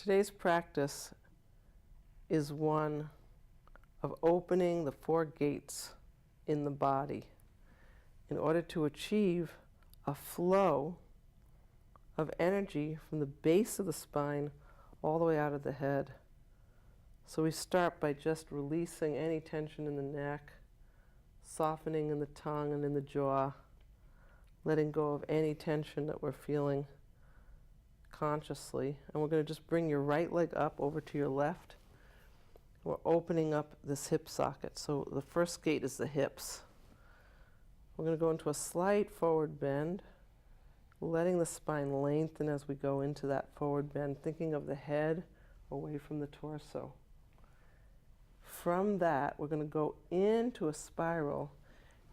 Today's practice is one of opening the 4 gates in the body in order to achieve a flow of energy from the base of the spine all the way out of the head. So we start by just releasing any tension in the neck, softening in the tongue and in the jaw, letting go of any tension that we're feeling consciously. And we're going to just bring your right leg up over to your left. We're opening up this hip socket. So the first gate is the hips. We're going to go into a slight forward bend, letting the spine lengthen as we go into that forward bend, thinking of the head away from the torso. From that, we're going to go into a spiral,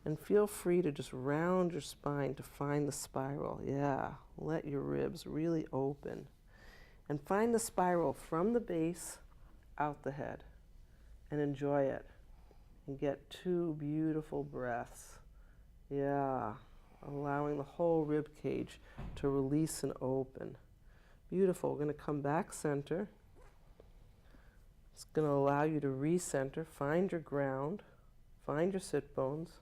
and feel free to just round your spine to find the spiral. Yeah, let your ribs really open. And find the spiral from the base out the head, and enjoy it. And get 2 beautiful breaths. Yeah, allowing the whole rib cage to release and open. Beautiful. We're going to come back center. It's going to allow you to recenter, find your ground, find your sit bones,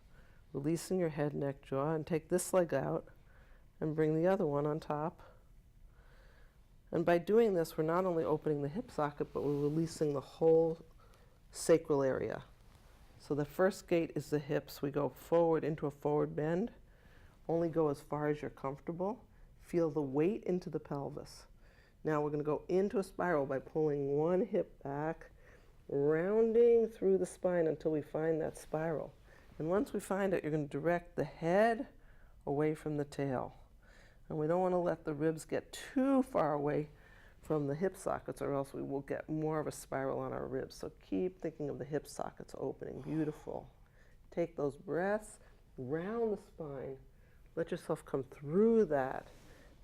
releasing your head, neck, jaw, and take this leg out and bring the other one on top. And by doing this, we're not only opening the hip socket, but we're releasing the whole sacral area. So the first gate is the hips. We go forward into a forward bend. Only go as far as you're comfortable. Feel the weight into the pelvis. Now we're going to go into a spiral by pulling one hip back, rounding through the spine until we find that spiral. And once we find it, you're going to direct the head away from the tail. And we don't want to let the ribs get too far away from the hip sockets, or else we will get more of a spiral on our ribs. So keep thinking of the hip sockets opening. Beautiful. Take those breaths, round the spine. Let yourself come through that.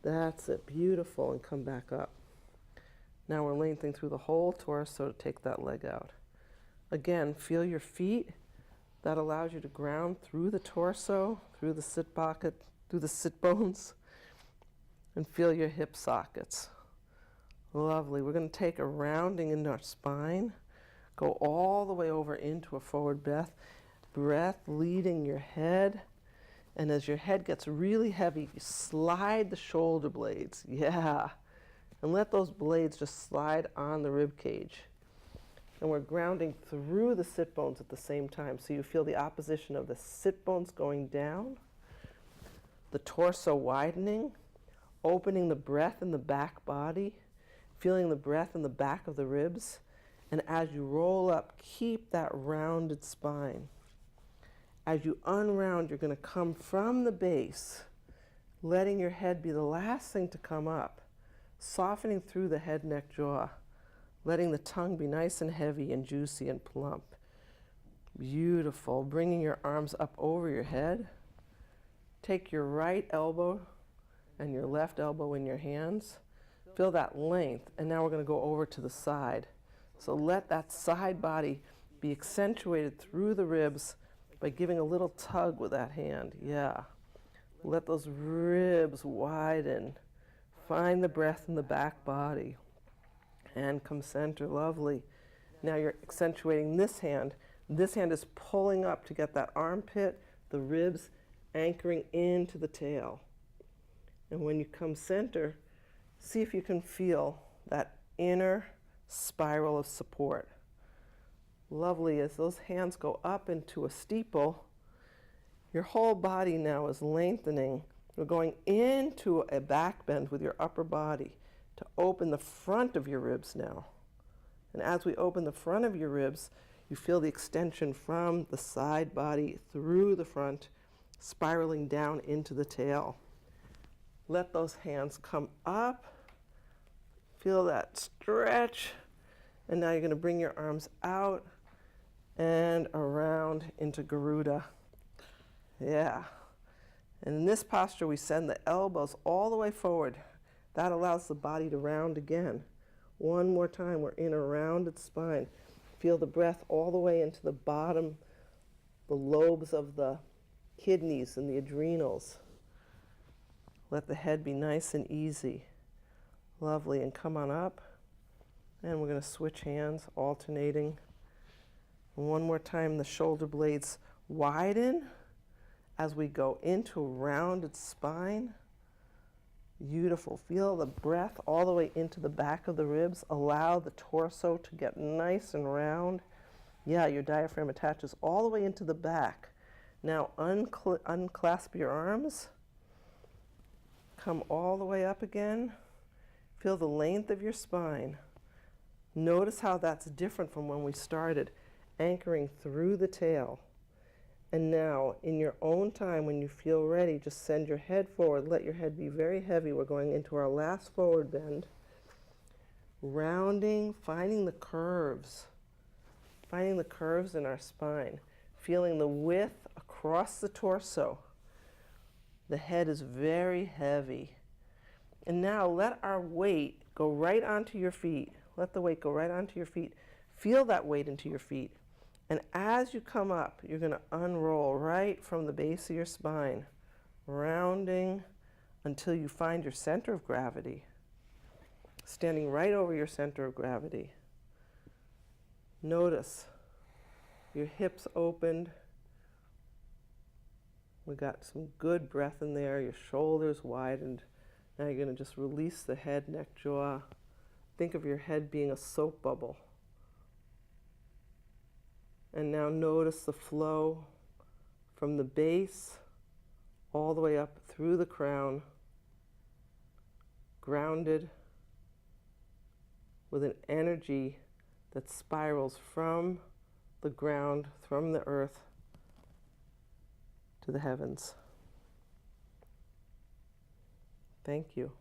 That's it. Beautiful. And come back up. Now we're lengthening through the whole torso to take that leg out. Again, feel your feet. That allows you to ground through the torso, through the sit pocket, through the sit bones, and feel your hip sockets. Lovely. We're going to take a rounding in our spine, go all the way over into a forward breath leading your head. And as your head gets really heavy, you slide the shoulder blades. Yeah. And let those blades just slide on the rib cage. And we're grounding through the sit bones at the same time. So you feel the opposition of the sit bones going down, the torso widening, opening the breath in the back body, feeling the breath in the back of the ribs. And as you roll up, keep that rounded spine. As you unround, you're going to come from the base, letting your head be the last thing to come up, softening through the head, neck, jaw, letting the tongue be nice and heavy and juicy and plump. Beautiful. Bringing your arms up over your head. Take your right elbow and your left elbow in your hands. Feel that length. And now we're going to go over to the side. So let that side body be accentuated through the ribs by giving a little tug with that hand. Yeah. Let those ribs widen. Find the breath in the back body. And come center. Lovely. Now you're accentuating this hand. This hand is pulling up to get that armpit, the ribs, anchoring into the tail. And when you come center, see if you can feel that inner spiral of support. Lovely. As those hands go up into a steeple, your whole body now is lengthening. We're going into a back bend with your upper body to open the front of your ribs now. And as we open the front of your ribs, you feel the extension from the side body through the front, spiraling down into the tail. Let those hands come up. Feel that stretch. And now you're going to bring your arms out and around into Garuda. Yeah. And in this posture, we send the elbows all the way forward. That allows the body to round again. One more time, we're in a rounded spine. Feel the breath all the way into the bottom, the lobes of the kidneys and the adrenals. Let the head be nice and easy. Lovely. And come on up. And we're going to switch hands, alternating. And one more time, the shoulder blades widen as we go into a rounded spine. Beautiful. Feel the breath all the way into the back of the ribs. Allow the torso to get nice and round. Yeah, your diaphragm attaches all the way into the back. Now unclasp your arms. Come all the way up again. Feel the length of your spine. Notice how that's different from when we started, anchoring through the tail. And now, in your own time, when you feel ready, just send your head forward. Let your head be very heavy. We're going into our last forward bend. Rounding, finding the curves. Finding the curves in our spine. Feeling the width across the torso. The head is very heavy. And now let our weight go right onto your feet. Let the weight go right onto your feet. Feel that weight into your feet. And as you come up, you're going to unroll right from the base of your spine, rounding until you find your center of gravity. Standing right over your center of gravity. Notice your hips opened. We got some good breath in there. Your shoulders widened. Now you're going to just release the head, neck, jaw. Think of your head being a soap bubble. And now notice the flow from the base all the way up through the crown, grounded with an energy that spirals from the ground, from the earth to the heavens. Thank you.